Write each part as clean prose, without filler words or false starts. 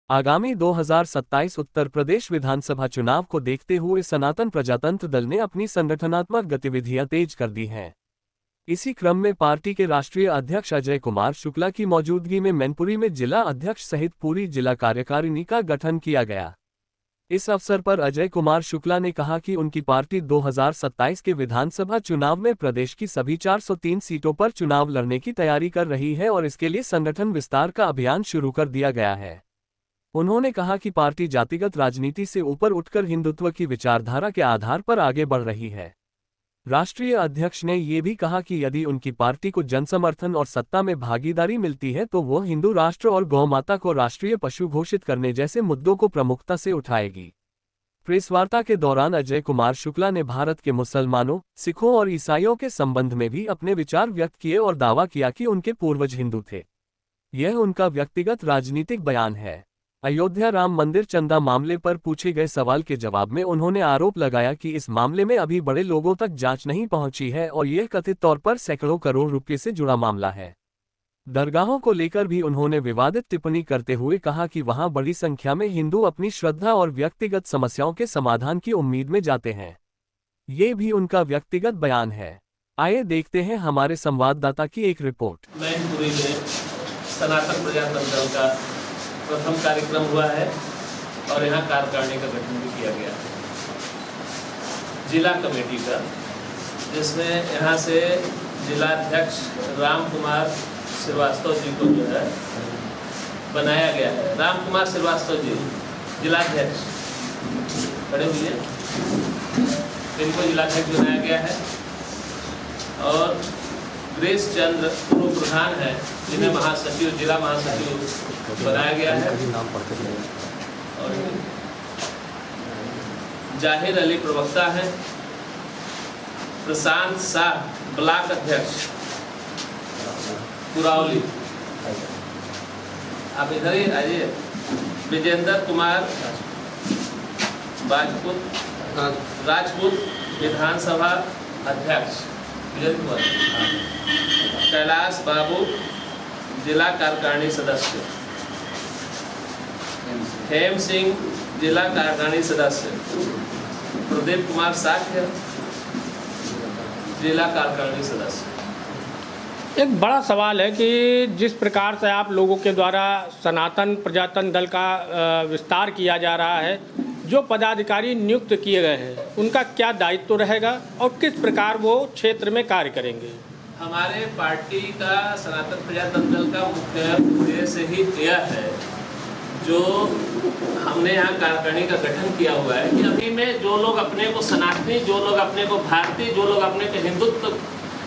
आगामी 2027 उत्तर प्रदेश विधानसभा चुनाव को देखते हुए सनातन प्रजातंत्र दल ने अपनी संगठनात्मक गतिविधियां तेज कर दी हैं। इसी क्रम में पार्टी के राष्ट्रीय अध्यक्ष अजय कुमार शुक्ला की मौजूदगी में मैनपुरी में जिला अध्यक्ष सहित पूरी जिला कार्यकारिणी का गठन किया गया। इस अवसर पर अजय कुमार शुक्ला ने कहा कि उनकी पार्टी 2027 के विधानसभा चुनाव में प्रदेश की सभी 403 सीटों पर चुनाव लड़ने की तैयारी कर रही है और इसके लिए संगठन विस्तार का अभियान शुरू कर दिया गया है। उन्होंने कहा कि पार्टी जातिगत राजनीति से ऊपर उठकर हिंदुत्व की विचारधारा के आधार पर आगे बढ़ रही है। राष्ट्रीय अध्यक्ष ने ये भी कहा कि यदि उनकी पार्टी को जनसमर्थन और सत्ता में भागीदारी मिलती है तो वो हिंदू राष्ट्र और गौमाता को राष्ट्रीय पशु घोषित करने जैसे मुद्दों को प्रमुखता से उठाएगी। प्रेस वार्ता के दौरान अजय कुमार शुक्ला ने भारत के मुसलमानों, सिखों और ईसाइयों के संबंध में भी अपने विचार व्यक्त किए और दावा किया कि उनके पूर्वज हिंदू थे। यह उनका व्यक्तिगत राजनीतिक बयान है। अयोध्या राम मंदिर चंदा मामले पर पूछे गए सवाल के जवाब में उन्होंने आरोप लगाया कि इस मामले में अभी बड़े लोगों तक जांच नहीं पहुंची है और यह कथित तौर पर सैकड़ों करोड़ रुपये से जुड़ा मामला है। दरगाहों को लेकर भी उन्होंने विवादित टिप्पणी करते हुए कहा कि वहां बड़ी संख्या में हिंदू अपनी श्रद्धा और व्यक्तिगत समस्याओं के समाधान की उम्मीद में जाते हैं। ये भी उनका व्यक्तिगत बयान है। आइए देखते हैं हमारे संवाददाता की एक रिपोर्ट। मैनपुरी में सनातन प्रजातंत्र दल का प्रथम कार्यक्रम हुआ है और यहाँ कार्यकारिणी का गठन भी किया गया है जिला कमेटी का, जिसमें यहाँ से जिलाध्यक्ष राम कुमार श्रीवास्तव जी को जो है बनाया गया है। राम कुमार श्रीवास्तव जी जिलाध्यक्ष खड़े हुए, इनको जिलाध्यक्ष बनाया गया है और ग्रेस चंद्र पूर्व प्रधान है, जिन्हें महासचिव, जिला महासचिव बनाया गया है। और जाहिर अली प्रवक्ता है। प्रशांत शाह ब्लॉक अध्यक्ष कुरावली, आप इधर ही आइए। विजेंद्र कुमार राजपूत विधानसभा अध्यक्ष, कैलाश बाबू जिला कार्यकारिणी सदस्य, हेम सिंह जिला कार्यकारिणी सदस्य, प्रदीप कुमार साख्य जिला कार्यकारिणी सदस्य। एक बड़ा सवाल है कि जिस प्रकार से आप लोगों के द्वारा सनातन प्रजातंत्र दल का विस्तार किया जा रहा है, जो पदाधिकारी नियुक्त किए गए हैं उनका क्या दायित्व रहेगा और किस प्रकार वो क्षेत्र में कार्य करेंगे? हमारे पार्टी का सनातन प्रजातंत्र दल का मुख्य उद्देश्य ही यह है, जो हमने यहाँ कार्यकारिणी का गठन किया हुआ है कि अभी में जो लोग अपने को सनातनी, जो लोग अपने को भारतीय, जो लोग अपने को हिंदुत्व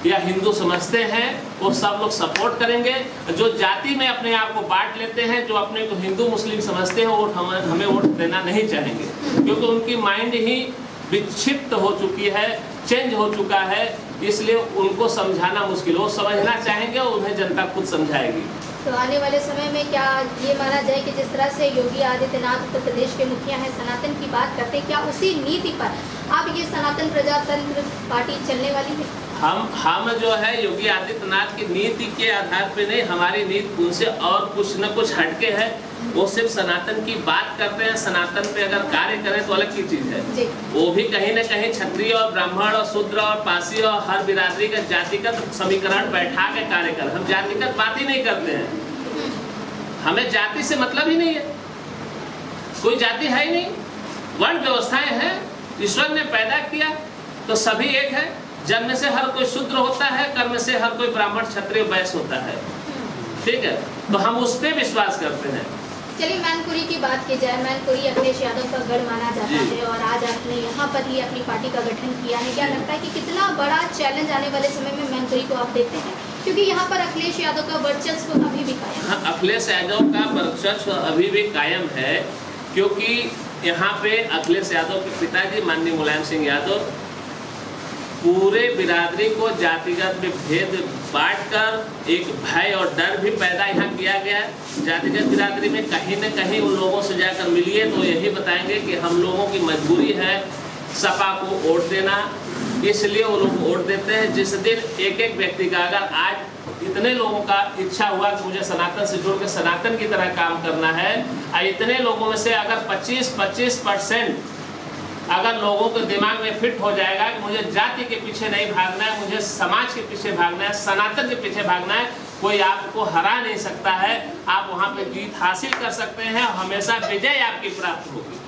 या हिंदू समझते हैं, वो सब लोग सपोर्ट करेंगे। जो जाति में अपने आप को बांट लेते हैं, जो अपने को हिंदू मुस्लिम समझते हैं, वो हमें वोट देना नहीं चाहेंगे, क्योंकि उनकी माइंड ही विक्षिप्त हो चुकी है, चेंज हो चुका है। इसलिए उनको समझाना मुश्किल, वो समझना चाहेंगे और उन्हें जनता खुद समझाएगी। तो आने वाले समय में क्या ये माना जाए कि जिस तरह से योगी आदित्यनाथ उत्तर प्रदेश के मुखिया हैं, सनातन की बात करते हैं, क्या उसी नीति पर अब ये सनातन प्रजातंत्र पार्टी चलने वाली है? हम जो है योगी आदित्यनाथ की नीति के आधार पे नहीं, हमारी नीति उनसे और कुछ न कुछ हटके है। वो सिर्फ सनातन की बात करते हैं, सनातन पे अगर कार्य करें तो अलग की चीज है। वो भी कहीं न कहीं क्षत्रिय और ब्राह्मण और शूद्र और पासी और हर बिरादरी का जातिगत समीकरण बैठा के कार्य कर। हम जातिगत बात ही नहीं करते हैं, हमें जाति से मतलब ही नहीं है, कोई जाति है ही नहीं। वर्ण व्यवस्थाएं हैं, ईश्वर ने पैदा किया तो सभी एक है। जन्म से हर कोई शूद्र होता है, कर्म से हर कोई ब्राह्मण क्षत्रिय वैश्य होता है, ठीक है। तो हम उस पर विश्वास करते हैं। चलिए मैनपुरी की बात की जाए। मैनपुरी अखिलेश यादव का गढ़ माना जाता है और आज आपने यहाँ पर ही अपनी पार्टी का गठन किया है। क्या लगता है कि कितना बड़ा चैलेंज आने वाले समय में मैनपुरी को आप देखते हैं, क्योंकि यहाँ पर अखिलेश यादव का वर्चस्व अभी भी कायम है? हाँ, अखिलेश यादव का वर्चस्व अभी भी कायम है, क्योंकि यहाँ पे अखिलेश यादव के पिताजी माननीय मुलायम सिंह यादव पूरे बिरादरी को जातिगत में भेद बांटकर एक भय और डर भी पैदा यहाँ किया गया। जातिगत बिरादरी में कहीं न कहीं उन लोगों से जाकर मिलिए तो यही बताएंगे कि हम लोगों की मजबूरी है सपा को वोट देना, इसलिए वो लोग वोट देते हैं। जिस दिन एक एक व्यक्ति का अगर आज इतने लोगों का इच्छा हुआ कि मुझे सनातन से जुड़ के सनातन की तरह काम करना है, और इतने लोगों में से अगर 25% अगर लोगों के दिमाग में फिट हो जाएगा कि मुझे जाति के पीछे नहीं भागना है, मुझे समाज के पीछे भागना है, सनातन के पीछे भागना है, कोई आपको हरा नहीं सकता है। आप वहाँ पे जीत हासिल कर सकते हैं, हमेशा विजय आपकी प्राप्त होगी।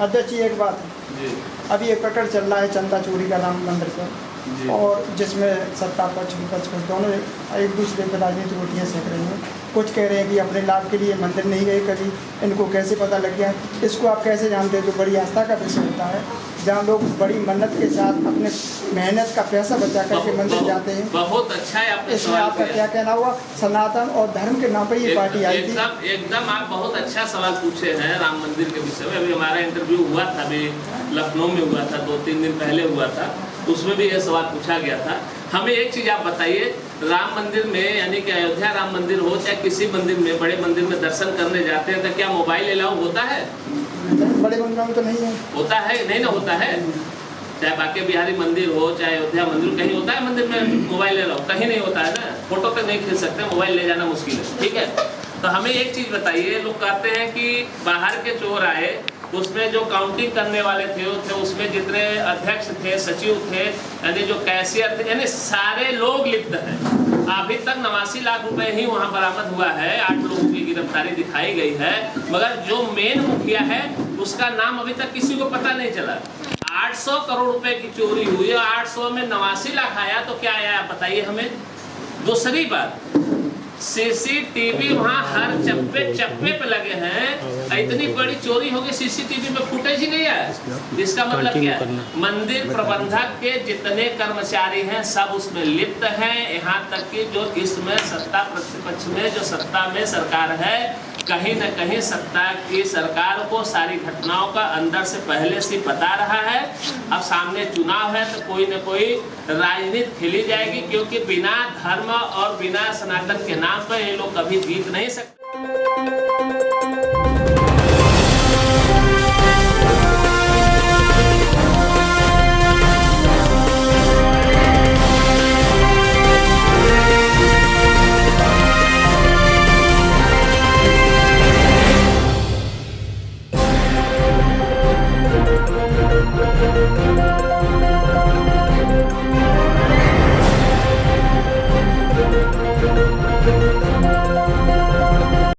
अध्यक्ष जी एक बात है, अभी एक प्रकरण चल रहा है चंदा चोरी का राम मंदिर पर, और जिसमें सत्ता पक्ष विपक्ष दोनों एक दूसरे पर राजनीतिक रोटियाँ सेक रही हैं। कुछ कह रहे हैं कि अपने लाभ के लिए मंदिर नहीं गए कभी, इनको कैसे पता लग गया। इसको आप कैसे जानते हैं? तो बड़ी आस्था का विषय होता है, जहाँ लोग बड़ी मन्नत के साथ अपने मेहनत का पैसा बचा करके मंदिर जाते हैं। बहुत अच्छा है आपने इसमें आपका क्या कहना हुआ? सनातन और धर्म के नाम पर ये पार्टी आई थी। एकदम आप बहुत अच्छा सवाल पूछे हैं राम मंदिर के विषय में। अभी हमारा इंटरव्यू हुआ था, अभी लखनऊ में हुआ था, 2-3 दिन पहले हुआ था, उसमें भी ये सवाल पूछा गया था। हमें एक चीज़ आप बताइए, राम मंदिर में यानी कि अयोध्या राम मंदिर हो चाहे किसी मंदिर में, बड़े मंदिर में दर्शन करने जाते हैं तो क्या मोबाइल अलाउ होता है? बड़े मंदिरों में तो नहीं है। होता है नहीं ना? होता है। चाहे बांके बिहारी मंदिर हो चाहे अयोध्या मंदिर, कहीं होता है मंदिर में मोबाइल अलाउ? कहीं नहीं होता है ना। फोटो तक नहीं खींच सकते, मोबाइल ले जाना मुश्किल है। ठीक है, तो हमें एक चीज़ बताइए, लोग कहते हैं कि बाहर के चोर आए, उसमें जो काउंटिंग करने वाले थे उसमें जितने अध्यक्ष थे, सचिव थे, यानी जो कैशियर थे, यानी सारे लोग लिप्त हैं। अभी तक 89 लाख रुपए ही वहाँ बरामद हुआ है, 8 लोगों की गिरफ्तारी दिखाई गई है, मगर जो मेन मुखिया है उसका नाम अभी तक किसी को पता नहीं चला। 800 करोड़ रुपए की चोरी हुई, 800 में 89 लाख आया, तो क्या आया आप बताइए हमें। दूसरी बात, सीसीटीवी वहाँ हर चप्पे पे लगे हैं। इतनी बड़ी चोरी होगी, सीसीटीवी में फुटेज ही नहीं आया। इसका मतलब क्या है? मंदिर प्रबंधक के जितने कर्मचारी हैं सब उसमें लिप्त हैं। यहाँ तक कि जो इसमें सत्ता प्रतिपक्ष में जो सत्ता में सरकार है, कहीं न कहीं सत्ता की सरकार को सारी घटनाओं का अंदर से पहले से पता रहा है। अब सामने चुनाव है तो कोई न कोई राजनीति खेली जाएगी, क्योंकि बिना धर्म और बिना सनातन के नाम पर ये लोग कभी जीत नहीं सकते।